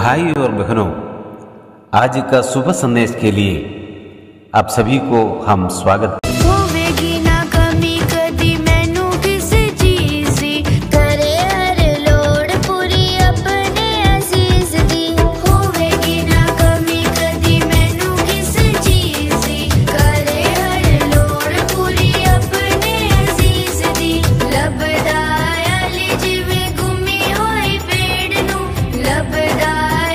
भाई और बहनों, आज का शुभ संदेश के लिए आप सभी को हम स्वागत होवेगी ना कमी कदी मैनू किसी चीज दी, करे हर लोड़ पूरी अपने अजीज दी। होवेगी ना कमी कदी मैनू किसी चीज दी, करे हर लोड़ पूरी अपने अजीज दी। लभदा आली जिवें गुमी होई पेड़ नू, लभदा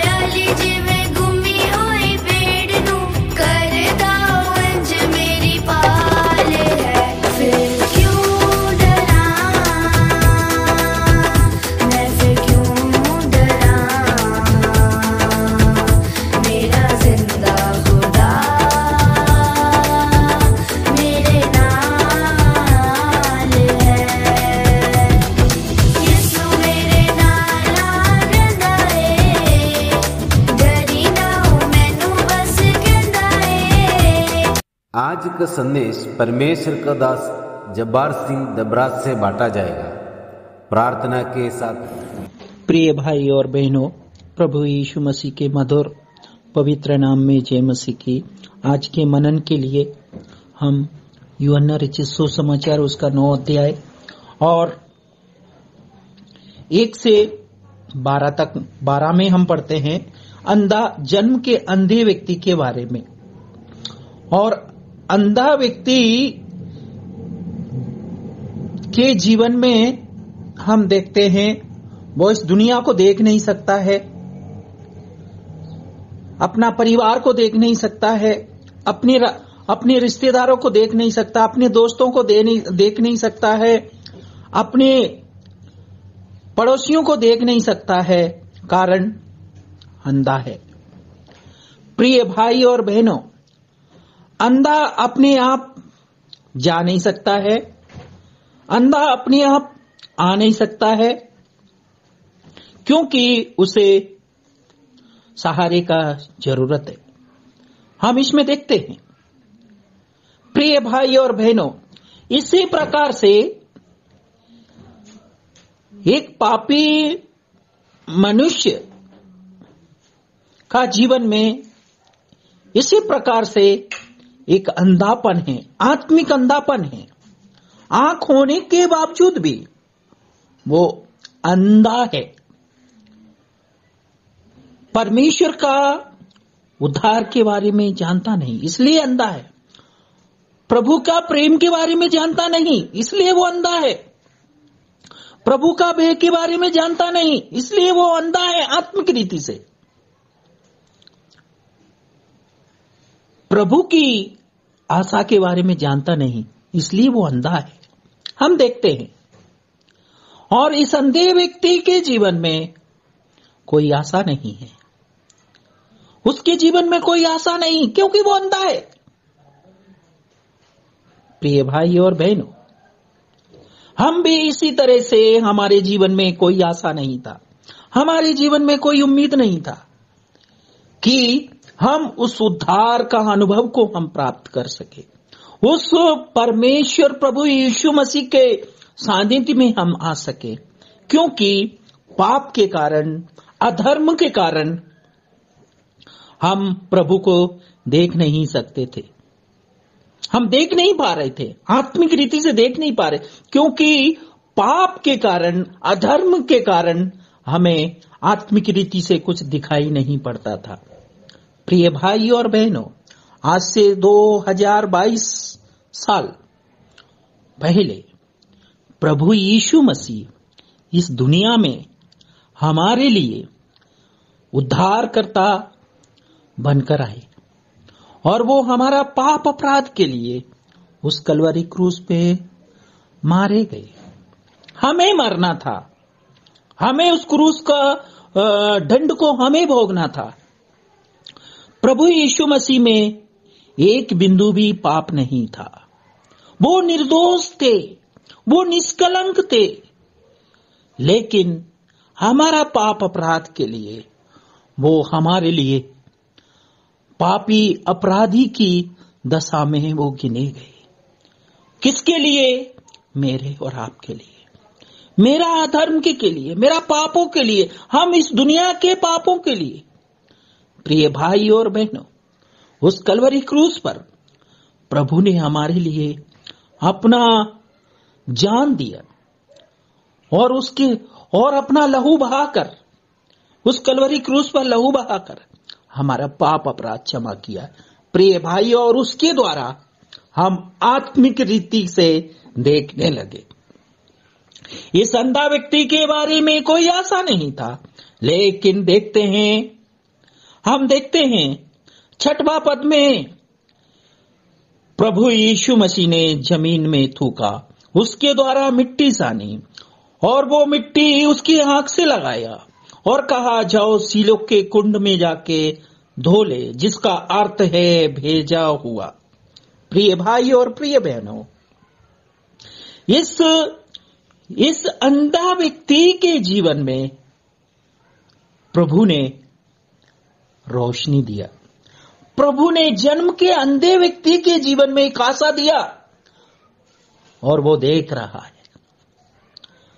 आली जिवें गुमी होई पेड़ नू, करदा वंज मेरी पाल है। फिर क्यों डरा मैं, फिर क्यों डरा, मेरा जिंदा खुदा मेरे नाल है। यीशु मेरे नाल रंदा है, डरी ना हो मैनू बस कहंदा है। आज का संदेश परमेश्वर का दास जब्बार सिंह दबराज से बांटा जाएगा। प्रार्थना के साथ। प्रिय भाई और बहनों, प्रभु यीशु मसीह के मधुर पवित्र नाम में जय मसीह की। आज के मनन के लिए हम यूहन्ना रचित सुसमाचार उसका 9 अध्याय और 1 से 12 तक 12 में हम पढ़ते हैं अंधा जन्म के अंधे व्यक्ति के बारे में। और अंधा व्यक्ति के जीवन में हम देखते हैं वो इस दुनिया को देख नहीं सकता है, अपना परिवार को देख नहीं सकता है, अपने रिश्तेदारों को देख नहीं सकता, अपने दोस्तों को देख नहीं सकता है, अपने पड़ोसियों को देख नहीं सकता है, कारण अंधा है। प्रिय भाई और बहनों, अंधा अपने आप जा नहीं सकता है, अंधा अपने आप आ नहीं सकता है, क्योंकि उसे सहारे का जरूरत है। हम इसमें देखते हैं प्रिय भाई और बहनों, इसी प्रकार से एक पापी मनुष्य का जीवन में इसी प्रकार से एक अंधापन है, आत्मिक अंधापन है। आंख होने के बावजूद भी वो अंधा है। परमेश्वर का उद्धार के बारे में जानता नहीं, इसलिए अंधा है। प्रभु का प्रेम के बारे में जानता नहीं, इसलिए वो अंधा है। प्रभु का भय के बारे में जानता नहीं, इसलिए वो अंधा है आत्मिक रीति से। प्रभु की आशा के बारे में जानता नहीं, इसलिए वो अंधा है। हम देखते हैं और इस अंधे व्यक्ति के जीवन में कोई आशा नहीं है, उसके जीवन में कोई आशा नहीं, क्योंकि वो अंधा है। प्रिय भाई और बहनों, हम भी इसी तरह से हमारे जीवन में कोई आशा नहीं था, हमारे जीवन में कोई उम्मीद नहीं था कि हम उस उद्धार का अनुभव को हम प्राप्त कर सके, उस परमेश्वर प्रभु यीशु मसीह के सानिध्य में हम आ सके, क्योंकि पाप के कारण, अधर्म के कारण हम प्रभु को देख नहीं सकते थे, हम देख नहीं पा रहे थे, आत्मिक रीति से देख नहीं पा रहे, क्योंकि पाप के कारण, अधर्म के कारण हमें आत्मिक रीति से कुछ दिखाई नहीं पड़ता था। प्रिय भाई और बहनों, आज से 2022 साल पहले प्रभु यीशु मसीह इस दुनिया में हमारे लिए उद्धारकर्ता बनकर आए और वो हमारा पाप अपराध के लिए उस कलवरी क्रूस पे मारे गए। हमें मरना था, हमें उस क्रूस का दंड को हमें भोगना था। प्रभु यीशु मसीह में एक बिंदु भी पाप नहीं था, वो निर्दोष थे, वो निष्कलंक थे, लेकिन हमारा पाप अपराध के लिए वो हमारे लिए पापी अपराधी की दशा में वो गिने गए। किसके लिए? मेरे और आपके लिए। मेरा अधर्म के लिए, मेरा पापों के लिए, हम इस दुनिया के पापों के लिए। प्रिय भाई और बहनों, उस कलवरी क्रूस पर प्रभु ने हमारे लिए अपना जान दिया और अपना लहू बहाकर, उस कलवरी क्रूस पर लहू बहाकर हमारा पाप अपराध क्षमा किया। प्रिय भाई, और उसके द्वारा हम आत्मिक रीति से देखने लगे। इस अंधा व्यक्ति के बारे में कोई आशा नहीं था, लेकिन हम देखते हैं 6वां पद में प्रभु यीशु मसीह ने जमीन में थूका, उसके द्वारा मिट्टी सानी और वो मिट्टी उसकी आंख से लगाया और कहा, जाओ सीलों के कुंड में जाके धो ले, जिसका अर्थ है भेजा हुआ। प्रिय भाई और प्रिय बहनों, इस अंधा व्यक्ति के जीवन में प्रभु ने रोशनी दिया। प्रभु ने जन्म के अंधे व्यक्ति के जीवन में एक आशा दिया और वो देख रहा है,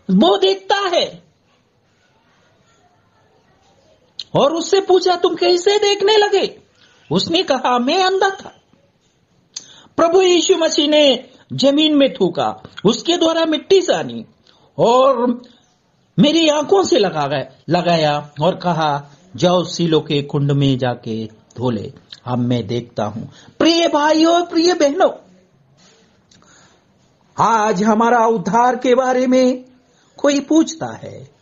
वो देखता है। और उससे पूछा, तुम कैसे देखने लगे? उसने कहा, मैं अंधा था। प्रभु यीशु मसीह ने जमीन में थूका, उसके द्वारा मिट्टी सानी और मेरी आंखों से लगाया और कहा, जाओ सीलों के कुंड में जाके धो ले, अब मैं देखता हूं। प्रिय भाइयों और प्रिय बहनों, आज हमारा उद्धार के बारे में कोई पूछता है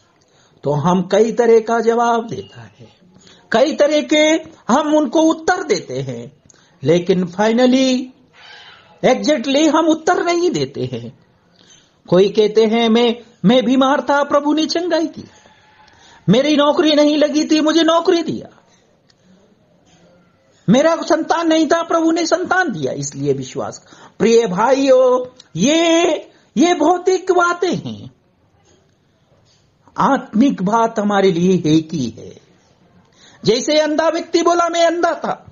तो हम कई तरह का जवाब देता है, कई तरह के हम उनको उत्तर देते हैं, लेकिन फाइनली एग्जैक्टली हम उत्तर नहीं देते हैं। कोई कहते हैं, मैं बीमार था, प्रभु ने चंगाई की। मेरी नौकरी नहीं लगी थी, मुझे नौकरी दिया। मेरा संतान नहीं था, प्रभु ने संतान दिया, इसलिए विश्वास। प्रिय भाइयों, ये भौतिक बातें हैं। आत्मिक बात हमारे लिए एक ही है। जैसे अंधा व्यक्ति बोला, मैं अंधा था,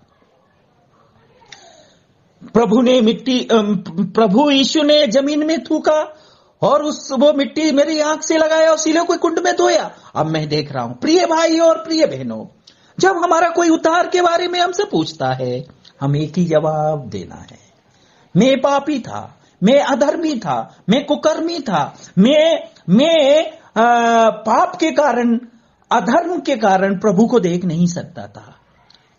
प्रभु यीशु ने जमीन में थूका और वो मिट्टी मेरी आंख से लगाया और सीलों को कुंड में धोया, अब मैं देख रहा हूं। प्रिय भाइयों और प्रिय बहनों, जब हमारा कोई उद्धार के बारे में हमसे पूछता है, हम एक ही जवाब देना है, मैं पापी था, मैं अधर्मी था, मैं कुकर्मी था, मैं पाप के कारण, अधर्म के कारण प्रभु को देख नहीं सकता था,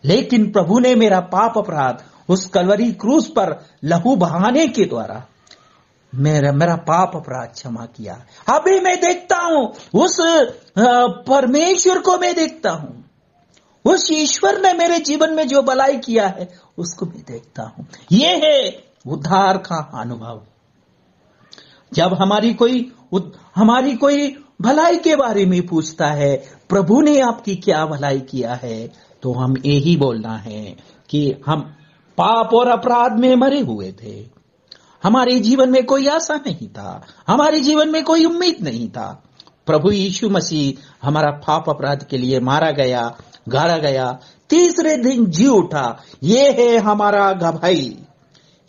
लेकिन प्रभु ने मेरा पाप अपराध उस कलवरी क्रूस पर लहू बहाने के द्वारा मेरा पाप अपराध क्षमा किया। अभी मैं देखता हूं, उस परमेश्वर को मैं देखता हूं, उस ईश्वर ने मेरे जीवन में जो भलाई किया है उसको मैं देखता हूं। यह है उद्धार का अनुभव। जब हमारी कोई भलाई के बारे में पूछता है, प्रभु ने आपकी क्या भलाई किया है, तो हम यही बोलना है कि हम पाप और अपराध में मरे हुए थे, हमारे जीवन में कोई आशा नहीं था, हमारे जीवन में कोई उम्मीद नहीं था। प्रभु यीशु मसीह हमारा पाप अपराध के लिए मारा गया, गाड़ा गया, तीसरे दिन जी उठा। ये है हमारा गवाही,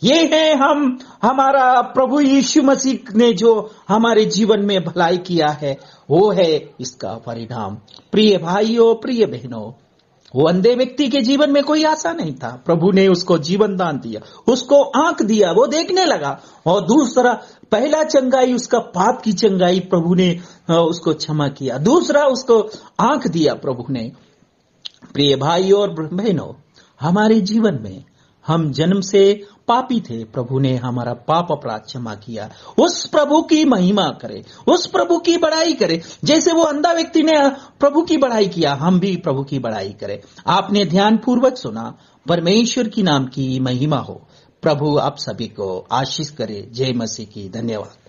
ये है हमारा प्रभु यीशु मसीह ने जो हमारे जीवन में भलाई किया है, वो है इसका परिणाम। प्रिय भाइयों, प्रिय बहनों, वो अंधे व्यक्ति के जीवन में कोई आशा नहीं था, प्रभु ने उसको जीवन दान दिया, उसको आंख दिया, वो देखने लगा। और दूसरा, पहला चंगाई उसका पाप की चंगाई, प्रभु ने उसको क्षमा किया। दूसरा, उसको आंख दिया प्रभु ने। प्रिय भाइयों और बहनों, हमारे जीवन में हम जन्म से पापी थे, प्रभु ने हमारा पाप अपराध क्षमा किया। उस प्रभु की महिमा करें, उस प्रभु की बड़ाई करें। जैसे वो अंधा व्यक्ति ने प्रभु की बड़ाई किया, हम भी प्रभु की बड़ाई करें। आपने ध्यान पूर्वक सुना। परमेश्वर की नाम की महिमा हो। प्रभु आप सभी को आशीष करे। जय मसीह की। धन्यवाद।